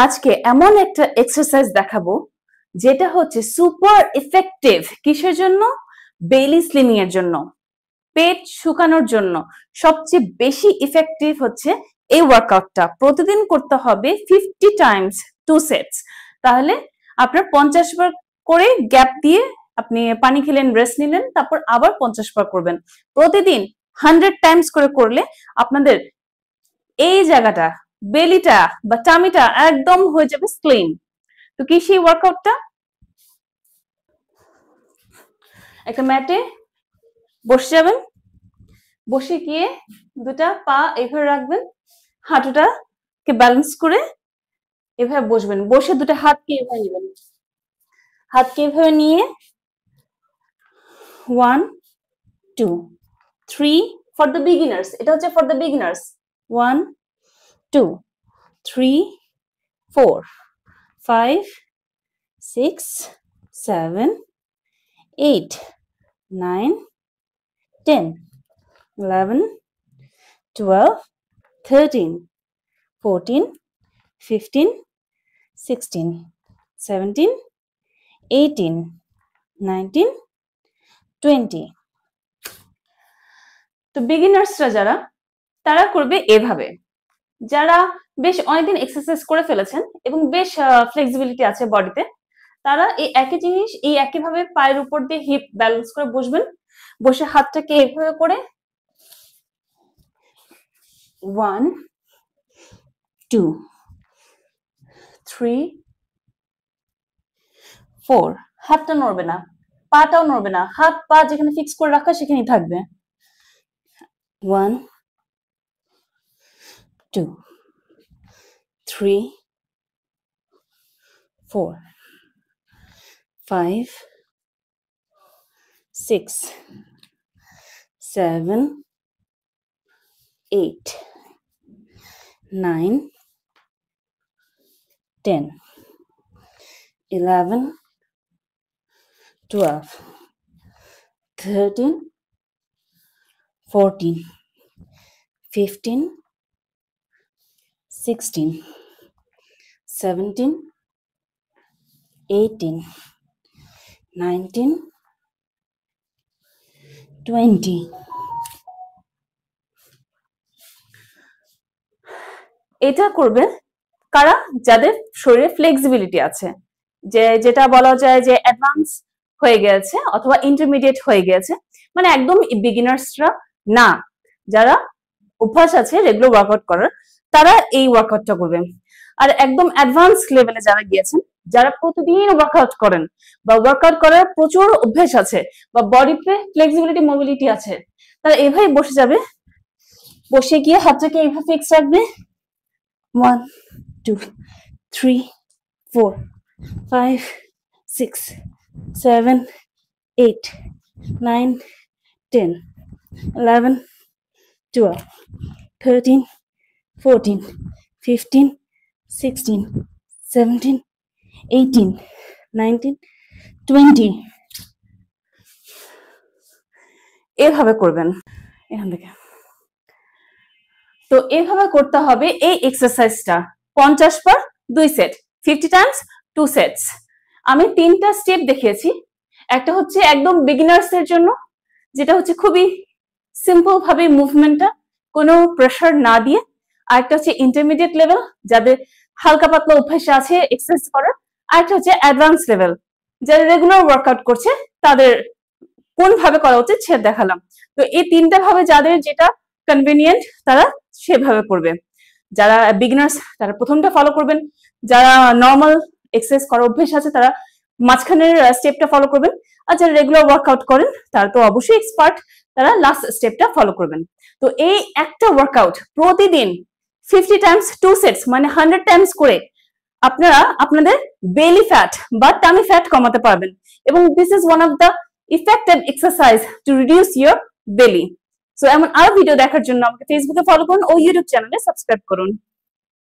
আজকে এমন একটা এক্সারসাইজ দেখাবো যেটা হচ্ছে সুপার ইফেক্টিভ। কিসের জন্য? বেলি স্লিমিং এর জন্য, পেট শুকানোর জন্য সবচেয়ে বেশি ইফেক্টিভ হচ্ছে এই ওয়ার্কআউটটা। প্রতিদিন করতে হবে 50 টাইমস 2 সেটস। তাহলে আপনার 50 বার করে গ্যাপ দিয়ে আপনি পানি খেলেন, রেস্ট নিলেন, তারপর আবার 50 বার করবেন। প্রতিদিন 100 টাইমস করে করলে আপনাদের এই জায়গাটা, বেলিটা বা টামিটা একদম হয়ে যাবে স্লিম। তো কি সেই ওয়ার্কআউটটা? একটা ম্যাটে বসে যাবেন, বসে গিয়ে দুটা পা এভাবে রাখবেন, হাঁটুটাকে ব্যালেন্স করে এভাবে বসবেন। বসে দুটো হাতকে এভাবে নেবেন, হাতকে এভাবে নিয়ে 1 2 3 ফর দ্য বিগিনার্স। এটা হচ্ছে ফর দ্য বিগিনার্স। 1 2 3 4 5 6 7 8 9 10 11 12 13 14 15 16 17 18 19 20। তো বিগিনার্সরা যারা, তারা করবে এভাবে। যারা বেশ অনেকদিন এক্সারসাইজ করে ফেলেছেন এবং বেশ ফ্লেক্সিবিলিটি আছে বডিতে, তারা এই একই জিনিস এই একইভাবে পায়ের উপর দিয়ে হিপ ব্যালেন্স করে বসবেন। বসে হাতটাকে এভাবে করে 1 2 3 4। হাতটা নড়বে না, পাটাও নড়বে না, হাত পা যেখানে ফিক্স করে রাখা সেখানেই থাকবে। 1 2 3 4 5 6 7 8 9 10 11 12 13 14 15 16 17 18 19 20। এটা করবে কারা? যাদের শরীরে ফ্লেক্সিবিলিটি আছে, যেটা বলা যায় যে অ্যাডভান্স হয়ে গেছে অথবা ইন্টারমিডিয়েট হয়ে গেছে, মানে একদম বিগিনার্সরা না, যারা অভ্যাস আছে রেগুলার ওয়ার্কআউট করার, তারা এই ওয়ার্কআউটটা করবেন। আর একদম অ্যাডভান্স লেভেলে যারা গিয়েছেন, যারা প্রতিদিন ওয়ার্কআউট করেন বা ওয়ার্কআউট করার প্রচুর অভ্যাস আছে বা বডিতে ফ্লেক্সিবিলিটি মোবিলিটি আছে, তারা এভাবে বসে যাবে। বসে গিয়ে হাতটাকে এইভাবে ফিক্স রাখবে। 1 2 3 4 5 6 7 8 9 10 11 12 13 14 15 16 17 18 19 20। এভাবে করবেন এখান থেকে। তো এভাবে করতে হবে এই এক্সারসাইজটা 50 বার 2 সেট, 50 টাইমস 2 সেটস। আমি 3টা স্টেপ দেখিয়েছি। একটা হচ্ছে একদম বিগিনার্স এর জন্য, যেটা হচ্ছে খুবই সিম্পল ভাবে মুভমেন্টটা কোনো প্রেসার না দিয়ে। আরেকটা হচ্ছে ইন্টারমিডিয়েট লেভেল, যাদের হালকা পাতলা অভ্যাস আছে এক্সারসাইজ করার। আরেকটা হচ্ছে অ্যাডভান্স লেভেল, যারা রেগুলার ওয়ার্কআউট করছে তাদের কোন ভাবে করা উচিত সেটা দেখালাম। তো এই 3টা ভাবে যাদের যেটা কনভিনিয়েন্ট তারা সেভাবে করবে। যারা বিগিনার্স তারা প্রথমটা ফলো করবেন, যারা নর্মাল এক্সারসাইজ করার অভ্যেস আছে তারা মাঝখানের স্টেপটা ফলো করবেন, আর যারা রেগুলার ওয়ার্কআউট করেন তারা তো অবশ্যই এক্সপার্ট, তারা লাস্ট স্টেপটা ফলো করবেন। তো এই একটা ওয়ার্কআউট প্রতিদিন 50 টাইমস 2 সেটস মানে 100 টাইমস করে আপনারা আপনাদের বেলি ফ্যাট বা টামি ফ্যাট কমাতে পারবেন। এবং this is one of the effective exercise to reduce your বেলি। সো এমন আরো ভিডিও দেখার জন্য আমাকে ফেসবুকে ফলো করুন ও ইউটিউব চ্যানেলে সাবস্ক্রাইব করুন।